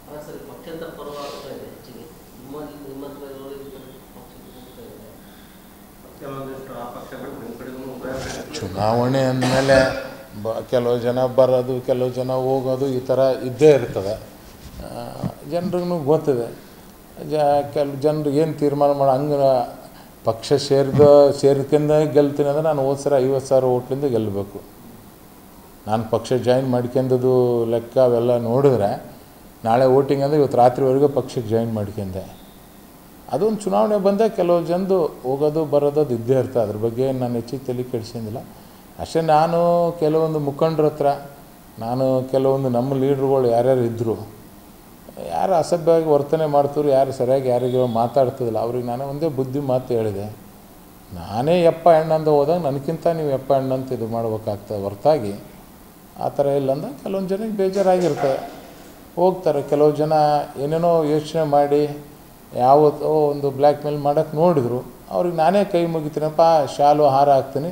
ಹಾಂ ಸರ್, ಪಕ್ಷೇತರ ಪರವಾಗ್ತಾ ಇದೆ ಹೆಚ್ಚಿಗೆ. ನಿಮ್ಮಲ್ಲಿ ಕೆಲವೊಂದಿಷ್ಟು ಆ ಪಕ್ಷಗಳು ನಿಮ್ಮ ಕಡೆಗೂ ಚುನಾವಣೆ ಅಂದಮೇಲೆ ಕೆಲವು ಜನ ಬರೋದು, ಕೆಲವು ಜನ ಹೋಗೋದು, ಈ ಥರ ಇದ್ದೇ ಇರ್ತದೆ. ಜನರಿಗೂ ಗೊತ್ತಿದೆ. ಕೆಲವು ಜನರಿಗೆ ಏನು ತೀರ್ಮಾನ ಮಾಡೋ ಹಂಗೆ ಪಕ್ಷ ಸೇರ್ಕೊಂಡು ಗೆಲ್ತೀನಿ ಅಂದರೆ ನಾನು ಹೋದ ಸಲ 50,000 ಓಟ್ಲಿಂದ ಗೆಲ್ಲಬೇಕು. ನಾನು ಪಕ್ಷ ಜಾಯಿನ್ ಮಾಡ್ಕೊಂಡದು ಲೆಕ್ಕ ಅವೆಲ್ಲ ನೋಡಿದ್ರೆ ನಾಳೆ ವೋಟಿಂಗ್ ಅಂದರೆ ಇವತ್ತು ರಾತ್ರಿವರೆಗೂ ಪಕ್ಷಕ್ಕೆ ಜಾಯಿನ್ ಮಾಡ್ಕೊಂಡೆ. ಅದೊಂದು ಚುನಾವಣೆ ಬಂದಾಗ ಕೆಲವು ಜನದು ಹೋಗೋದು ಬರೋದು ಅದು ಇದ್ದೇ ಇರ್ತದೆ. ಅದ್ರ ಬಗ್ಗೆ ನಾನು ಹೆಚ್ಚಿಗೆ ತಲೆ ಕೆಡಿಸೋದಿಲ್ಲ. ಅಷ್ಟೇ ನಾನು ಕೆಲವೊಂದು ಮುಖಂಡರ ಹತ್ರ, ನಾನು ಕೆಲವೊಂದು ನಮ್ಮ ಲೀಡ್ರುಗಳು ಯಾರ್ಯಾರು ಇದ್ದರು, ಯಾರು ಅಸಭ್ಯವಾಗಿ ವರ್ತನೆ ಮಾಡ್ತಾರೆ, ಯಾರು ಸರಿಯಾಗಿ ಯಾರಿಗೆ ಮಾತಾಡ್ತದಿಲ್ಲ, ಅವ್ರಿಗೆ ನಾನೇ ಒಂದೇ ಬುದ್ಧಿ ಮಾತು ಹೇಳಿದೆ. ನಾನೇ ಯಪ್ಪ ಹೆಣ್ಣಂದ ಹೋದಾಗ ನನಗಿಂತ ನೀವು ಯಪ್ಪ ಹೆಣ್ಣಂತ ಇದು ಮಾಡ್ಬೇಕಾಗ್ತದೆ ಹೊರತಾಗಿ ಆ ಥರ ಇಲ್ಲ ಅಂದ ಕೆಲವೊಂದು ಜನಕ್ಕೆ ಬೇಜಾರಾಗಿರ್ತದೆ, ಹೋಗ್ತಾರೆ. ಕೆಲವು ಜನ ಏನೇನೋ ಯೋಚನೆ ಮಾಡಿ ಯಾವತ್ತೋ ಒಂದು ಬ್ಲ್ಯಾಕ್ ಮೇಲ್ ಮಾಡೋಕ್ಕೆ ನೋಡಿದ್ರು. ಅವ್ರಿಗೆ ನಾನೇ ಕೈ ಮುಗಿತೀನಪ್ಪ, ಶಾಲು ಹಾರ ಹಾಕ್ತೀನಿ,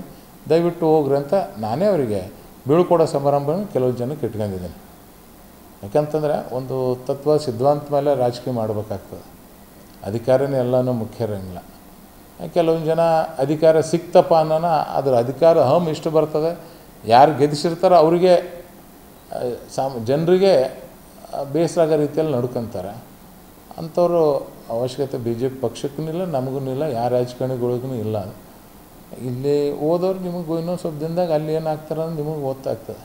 ದಯವಿಟ್ಟು ಹೋಗ್ರಿ ಅಂತ ನಾನೇ ಅವರಿಗೆ ಬೀಳ್ಕೊಡೋ ಸಮಾರಂಭನ ಕೆಲವು ಜನಕ್ಕೆ ಇಟ್ಕೊಂಡಿದ್ದೀನಿ. ಯಾಕಂತಂದರೆ ಒಂದು ತತ್ವ ಸಿದ್ಧಾಂತ ಮೇಲೆ ರಾಜಕೀಯ ಮಾಡಬೇಕಾಗ್ತದೆ. ಅಧಿಕಾರನೇ ಎಲ್ಲನೂ ಮುಖ್ಯ ಇರೋಂಗಿಲ್ಲ. ಕೆಲವೊಂದು ಜನ ಅಧಿಕಾರ ಸಿಕ್ತಪ್ಪ ಅನ್ನೋಣ, ಅದ್ರ ಅಧಿಕಾರ ಇಷ್ಟು ಬರ್ತದೆ, ಯಾರು ಗೆದ್ದಿಸಿರ್ತಾರೋ ಅವರಿಗೆ ಜನರಿಗೆ ಬೇಸರ ಆಗೋ ರೀತಿಯಲ್ಲಿ ನಡ್ಕೊತಾರೆ. ಅಂಥವ್ರು ಅವಶ್ಯಕತೆ BJP ಪಕ್ಷಕ್ಕೂ ಇಲ್ಲ, ನಮಗೂ ಇಲ್ಲ, ಯಾರ ರಾಜಕಾರಣಿಗಳಿಗೂ ಇಲ್ಲ. ಇಲ್ಲಿ ಹೋದವ್ರು ನಿಮಗೆ ಇನ್ನೊಂದು ಸ್ವಲ್ಪ ದಿನದಾಗ ಅಲ್ಲಿ ಏನಾಗ್ತಾರೆ ಅಂತ ನಿಮಗೆ ಗೊತ್ತಾಗ್ತದೆ.